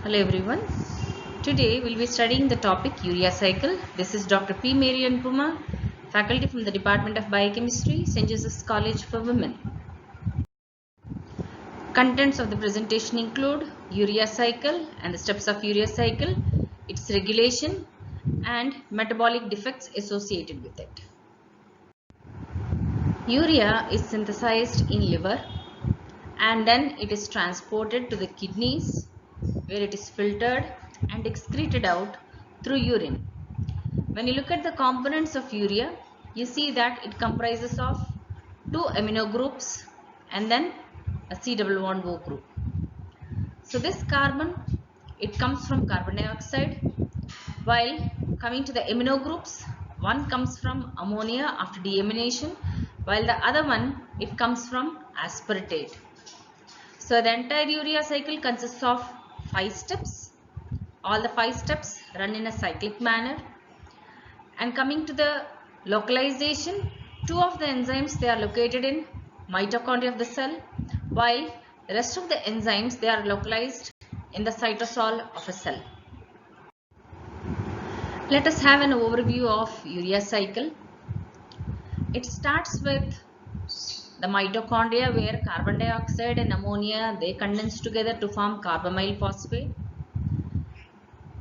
Hello everyone. Today we'll be studying the topic urea cycle. This is Dr. P. Marian Puma, faculty from the Department of Biochemistry, St. Joseph's College for Women. Contents of the presentation include urea cycle and the steps of urea cycle, its regulation and metabolic defects associated with it. Urea is synthesized in liver and then it is transported to the kidneys where it is filtered and excreted out through urine. When you look at the components of urea, you see that it comprises of two amino groups and then a C-double-bond-O group. So this carbon, it comes from carbon dioxide, while coming to the amino groups, one comes from ammonia after deamination, while the other one, it comes from aspartate. So the entire urea cycle consists of 5 steps. All the 5 steps run in a cyclic manner. And coming to the localization, 2 of the enzymes, they are located in mitochondria of the cell, while the rest of the enzymes, they are localized in the cytosol of a cell. Let us have an overview of urea cycle. It starts with the mitochondria where carbon dioxide and ammonia, they condense together to form carbamyl phosphate.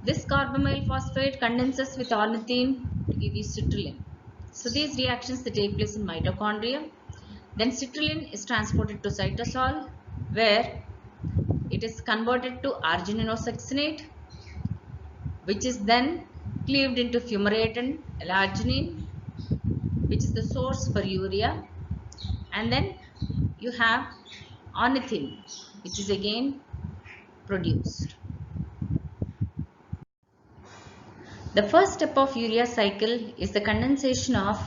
This carbamyl phosphate condenses with ornithine to give you citrulline. So these reactions, they take place in mitochondria. Then citrulline is transported to cytosol where it is converted to argininosuccinate, which is then cleaved into fumarate and L-arginine, which is the source for urea. And then you have ornithine, which is again produced. The first step of urea cycle is the condensation of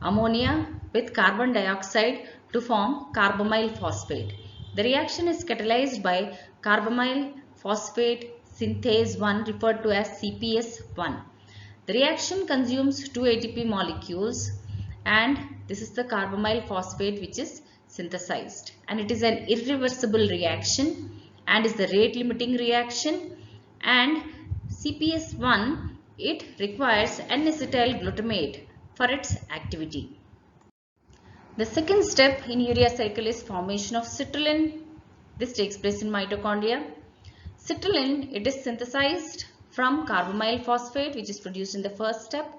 ammonia with carbon dioxide to form carbamyl phosphate. The reaction is catalyzed by carbamyl phosphate synthase 1, referred to as CPS1. The reaction consumes 2 ATP molecules and this is the carbamyl phosphate which is synthesized, and it is an irreversible reaction and is the rate limiting reaction, and CPS1, it requires N-acetyl glutamate for its activity. The second step in urea cycle is formation of citrulline. This takes place in mitochondria. Citrulline, it is synthesized from carbamyl phosphate which is produced in the first step,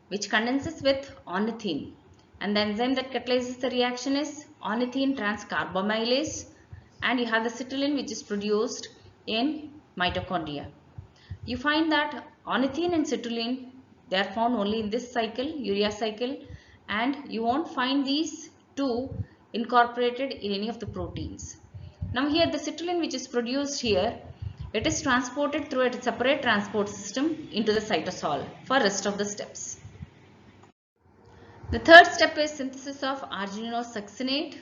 which condenses with ornithine, and the enzyme that catalyzes the reaction is ornithine transcarbamylase, and you have the citrulline which is produced in mitochondria. You find that ornithine and citrulline, they are found only in this cycle, urea cycle, and you won't find these two incorporated in any of the proteins. Now here the citrulline which is produced here, it is transported through a separate transport system into the cytosol for rest of the steps. The third step is synthesis of argininosuccinate,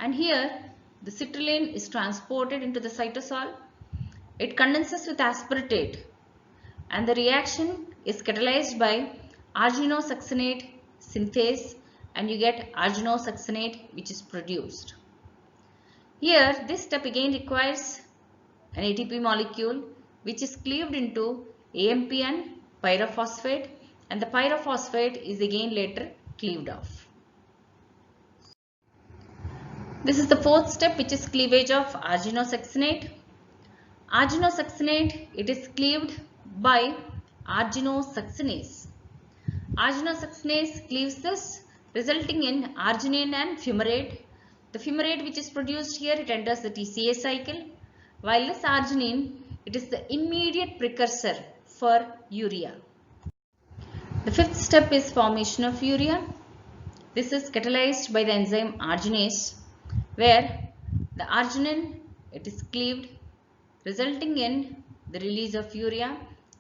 and here the citrulline is transported into the cytosol. It condenses with aspartate and the reaction is catalyzed by argininosuccinate synthase, and you get argininosuccinate which is produced. Here this step again requires an ATP molecule which is cleaved into AMP and pyrophosphate, and the pyrophosphate is again later cleaved off. This is the fourth step, which is cleavage of argininosuccinate. Argininosuccinate, it is cleaved by arginosuccinase. Arginosuccinase cleaves this, resulting in arginine and fumarate. The fumarate which is produced here, it enters the TCA cycle, while this arginine, it is the immediate precursor for urea. The fifth step is formation of urea. This is catalyzed by the enzyme arginase, where the arginine, it is cleaved, resulting in the release of urea,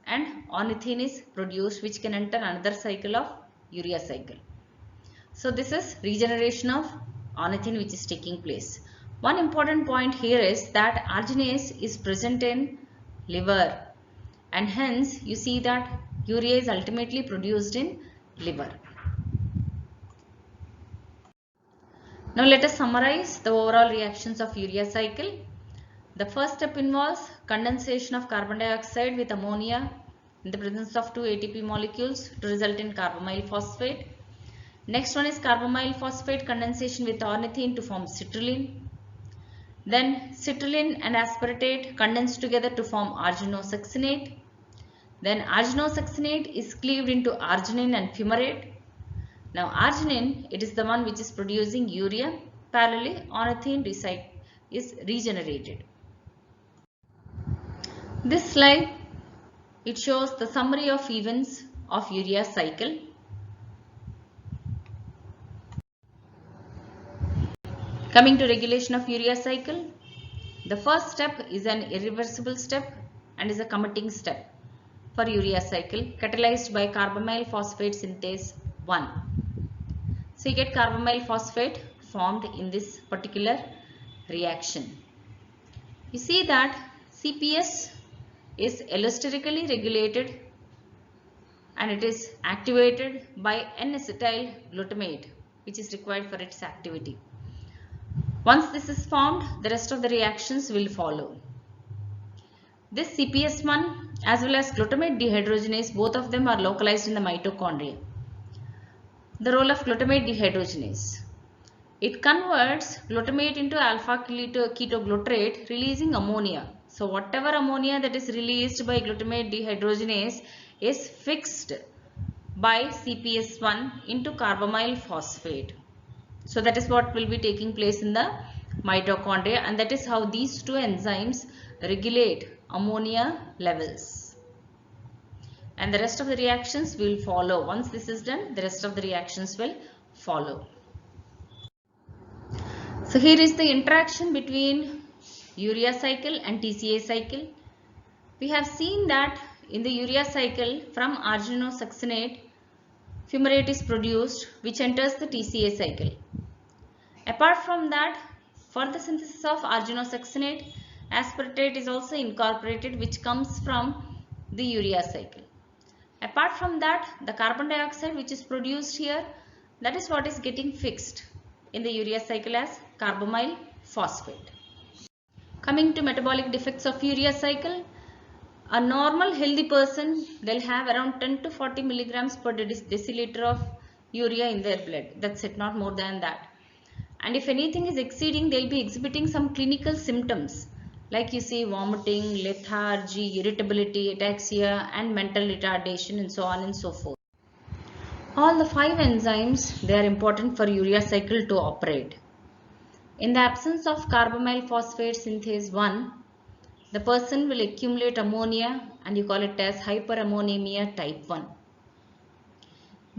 and ornithine is produced, which can enter another cycle of urea cycle. So this is regeneration of ornithine which is taking place. One important point here is that arginase is present in liver, and hence you see that urea is ultimately produced in liver. Now let us summarize the overall reactions of urea cycle. The first step involves condensation of carbon dioxide with ammonia in the presence of two ATP molecules to result in carbamyl phosphate. Next one is carbamyl phosphate condensation with ornithine to form citrulline. Then citrulline and aspartate condense together to form arginosuccinate. Then arginosuccinate is cleaved into arginine and fumarate. Now arginine, it is the one which is producing urea. Parallelly, ornithine is regenerated. This slide, it shows the summary of events of urea cycle. Coming to regulation of urea cycle, the first step is an irreversible step and is a committing step for urea cycle catalyzed by carbamyl phosphate synthase 1. So you get carbamyl phosphate formed in this particular reaction. You see that CPS is allosterically regulated and it is activated by N-acetyl glutamate, which is required for its activity. Once this is formed, the rest of the reactions will follow. This CPS1 as well as glutamate dehydrogenase, both of them are localized in the mitochondria. The role of glutamate dehydrogenase. It converts glutamate into alpha ketoglutarate, releasing ammonia. So whatever ammonia that is released by glutamate dehydrogenase is fixed by CPS1 into carbamyl phosphate. So that is what will be taking place in the mitochondria, and that is how these two enzymes regulate ammonia levels. And the rest of the reactions will follow. Once this is done, the rest of the reactions will follow. So here is the interaction between urea cycle and TCA cycle. We have seen that in the urea cycle, from arginosuccinate, fumarate is produced, which enters the TCA cycle. Apart from that, for the synthesis of arginosuccinate, aspartate is also incorporated, which comes from the urea cycle. Apart from that, the carbon dioxide which is produced here, that is what is getting fixed in the urea cycle as carbamyl phosphate. Coming to metabolic defects of urea cycle, a normal healthy person, they'll have around 10 to 40 milligrams per deciliter of urea in their blood. That's it, not more than that. And if anything is exceeding, they'll be exhibiting some clinical symptoms like you see vomiting, lethargy, irritability, ataxia and mental retardation and so on and so forth. All the 5 enzymes, they are important for urea cycle to operate. In the absence of carbamyl phosphate synthase 1, the person will accumulate ammonia and you call it as hyperammonemia type 1.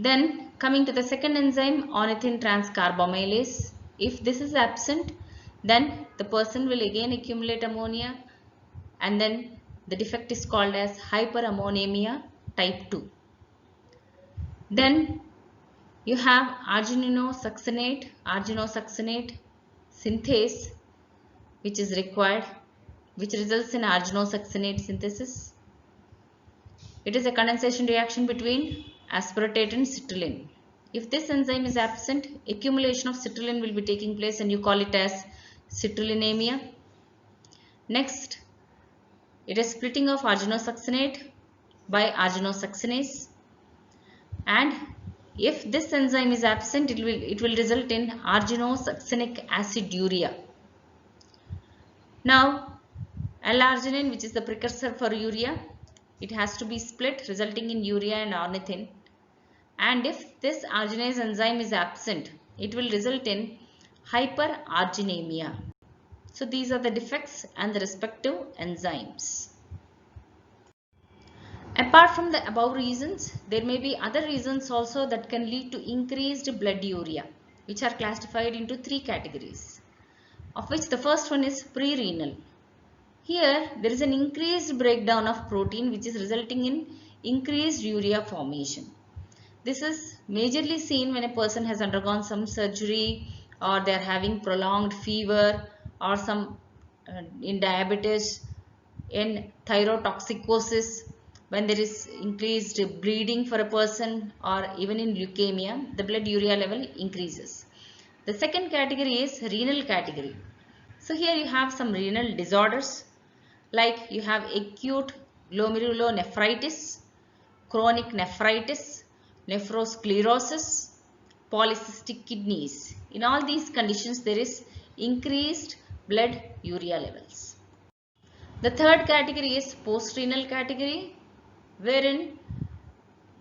Then coming to the second enzyme, ornithine transcarbamylase. If this is absent, then the person will again accumulate ammonia and then the defect is called as hyperammonemia type 2. Then you have arginosuccinate synthase which is required, which results in arginosuccinate synthesis. It is a condensation reaction between aspartate and citrulline. If this enzyme is absent, accumulation of citrulline will be taking place and you call it as citrullinemia. Next, it is splitting of arginosuccinate by arginosuccinase, and if this enzyme is absent, it will result in arginosuccinic aciduria. Now, L-arginine, which is the precursor for urea, it has to be split, resulting in urea and ornithine. And if this arginase enzyme is absent, it will result in hyperarginemia. So these are the defects and the respective enzymes. Apart from the above reasons, there may be other reasons also that can lead to increased blood urea, which are classified into 3 categories, of which the first one is pre-renal. Here there is an increased breakdown of protein which is resulting in increased urea formation. This is majorly seen when a person has undergone some surgery or they are having prolonged fever or some in diabetes, in thyrotoxicosis, when there is increased bleeding for a person, or even in leukemia, the blood urea level increases. The second category is renal category. So here you have some renal disorders like you have acute glomerulonephritis, chronic nephritis, nephrosclerosis, polycystic kidneys. In all these conditions there is increased blood urea levels. The third category is postrenal category, wherein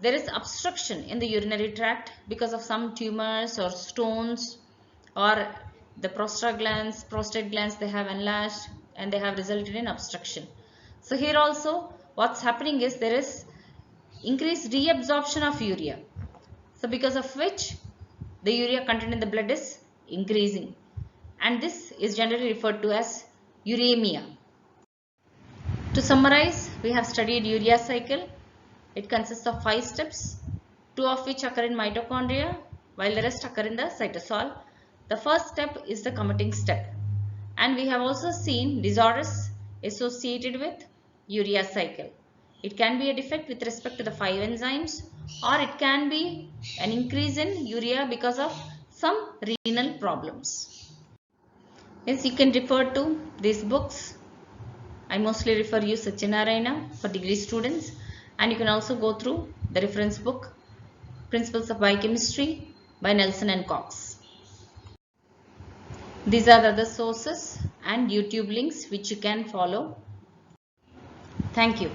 there is obstruction in the urinary tract because of some tumors or stones, or the prostate glands they have enlarged and they have resulted in obstruction. So here also what's happening is there is increased reabsorption of urea. So because of which the urea content in the blood is increasing, and this is generally referred to as uremia. To summarize, we have studied urea cycle. It consists of 5 steps, 2 of which occur in mitochondria while the rest occur in the cytosol. The first step is the committing step, and we have also seen disorders associated with urea cycle. It can be a defect with respect to the 5 enzymes, or it can be an increase in urea because of some renal problems. Yes, you can refer to these books. I mostly refer you Satyanarayana for degree students, and you can also go through the reference book Principles of Biochemistry by Nelson and Cox. These are the other sources and YouTube links which you can follow. Thank you.